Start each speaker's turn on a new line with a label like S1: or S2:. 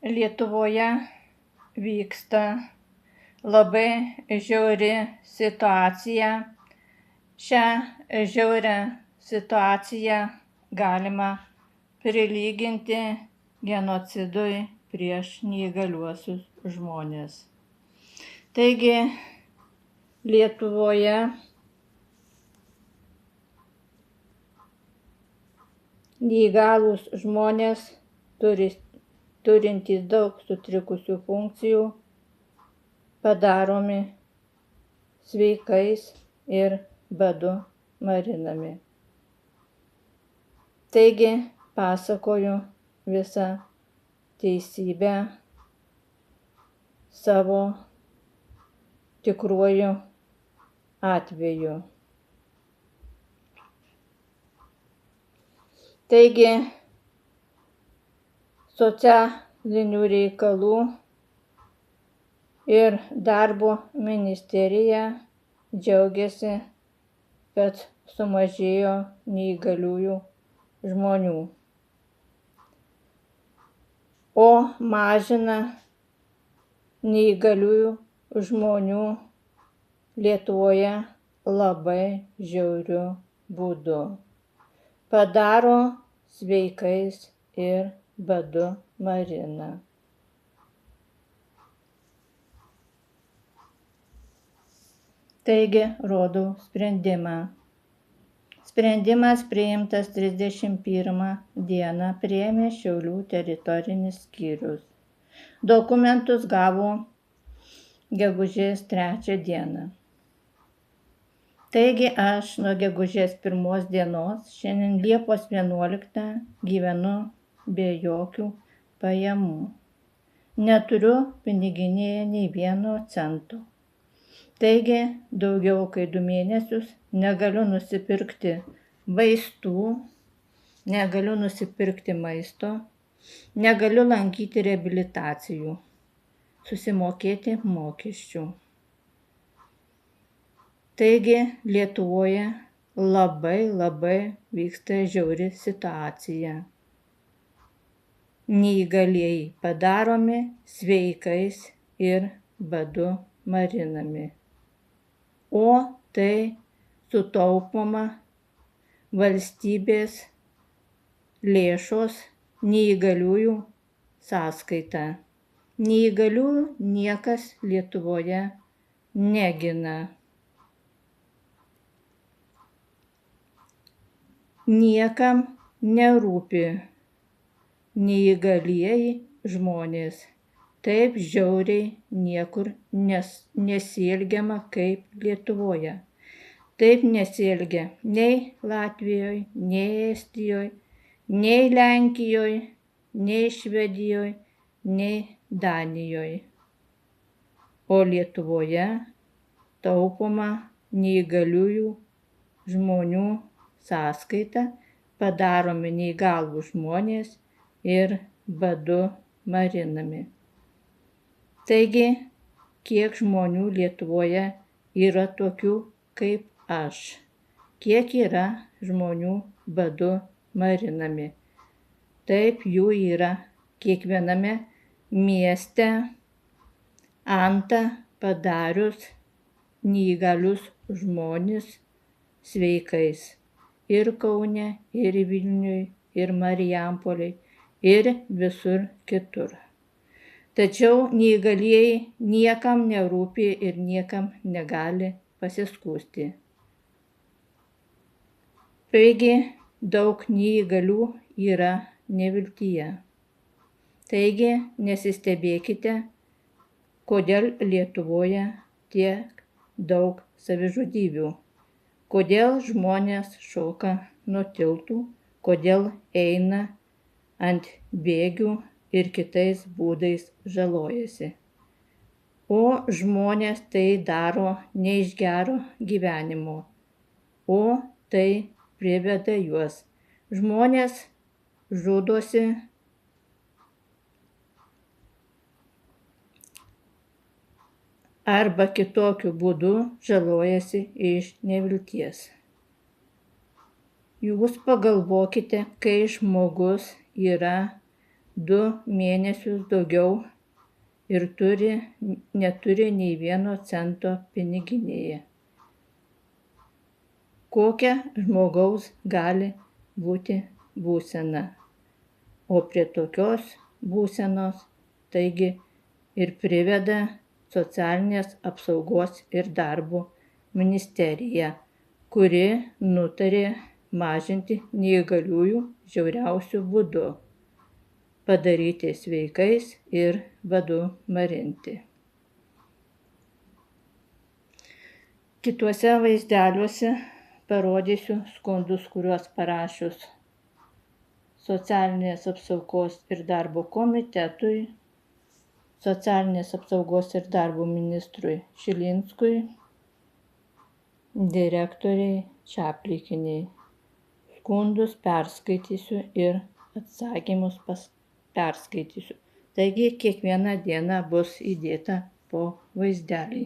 S1: Lietuvoje vyksta labai žiauri situacija. Šią žiaurią situaciją galima prilyginti genocidui prieš neįgaliuosius žmones. Taigi, Lietuvoje neįgalūs žmonės turintys daug sutrikusių funkcijų padaromi sveikais ir badu marinami. Taigi pasakoju visą teisybę savo tikruoju atveju. Taigi, socialinių reikalų ir darbo ministerija džiaugiasi, kad sumažėjo neįgaliųjų žmonių, o mažina neįgaliųjų žmonių Lietuvoje labai žiauriu būdu. Padaro sveikais ir badu marina. Taigi rodau sprendimą. Sprendimas priimtas 31 dieną priėmė Šiaulių teritorinis skyrius. Dokumentus gavo gegužės 3 dieną. Taigi aš nuo gegužės 1 dienos, šiandien Liepos 11, gyvenu be jokių pajamų. Neturiu piniginėje nei vieno cento. Taigi daugiau kaip 2 mėnesius negaliu nusipirkti vaistų, negaliu nusipirkti maisto, negaliu lankyti reabilitacijų, susimokėti mokesčių. Taigi Lietuvoje labai vyksta žiauri situacija. Neįgalieji padaromi sveikais ir badu marinami. O tai sutaupoma valstybės lėšos neįgaliųjų sąskaita. Neįgaliųjų niekas Lietuvoje negina. Niekam nerūpi neįgalieji žmonės. Taip žiauriai niekur nesielgiama kaip Lietuvoje. Taip nesielgia nei Latvijoje, nei Estijoje, nei Lenkijoje, nei Švedijoje, nei Danijoje. O Lietuvoje taupoma neįgaliųjų žmonių sąskaita, padaromi neįgalūs žmonės ir badu marinami. Taigi, kiek žmonių Lietuvoje yra tokių kaip aš? Kiek yra žmonių badu marinami? Taip jų yra kiekviename mieste padarius neįgalius žmones sveikais. Ir Kaune, ir Vilniuje, ir Marijampolėje, ir visur kitur. Tačiau neįgalieji niekam nerūpi ir niekam negali pasiskųsti. Taigi daug neįgalių yra neviltyje. Taigi nesistebėkite, kodėl Lietuvoje tiek daug savižudybių. Kodėl žmonės šoka nuo tiltų, kodėl eina ant bėgių ir kitais būdais žalojasi. O žmonės tai daro ne iš gero gyvenimo, o tai priveda juos. Žmonės žudosi arba kitokiu būdu žalojasi iš nevilties. Jūs pagalvokite, kai žmogus yra 2 mėnesius daugiau ir neturi nei 1 cento piniginėje. Kokia žmogaus gali būti būsena? O prie tokios būsenos taigi ir priveda Socialinės apsaugos ir darbo ministerija, kuri nutarė mažinti neįgaliųjų žiauriausiu būdu, padaryti sveikais ir badu marinti. Kituose vaizdeliuose parodysiu skundus, kuriuos parašius Socialinės apsaugos ir darbo komitetui, Socialinės apsaugos ir darbo ministrui Šilinskui, direktoriai Čaplikienei. Skundus perskaitysiu ir atsakymus perskaitysiu. Taigi kiekvieną dieną bus įdėta po vaizdelį.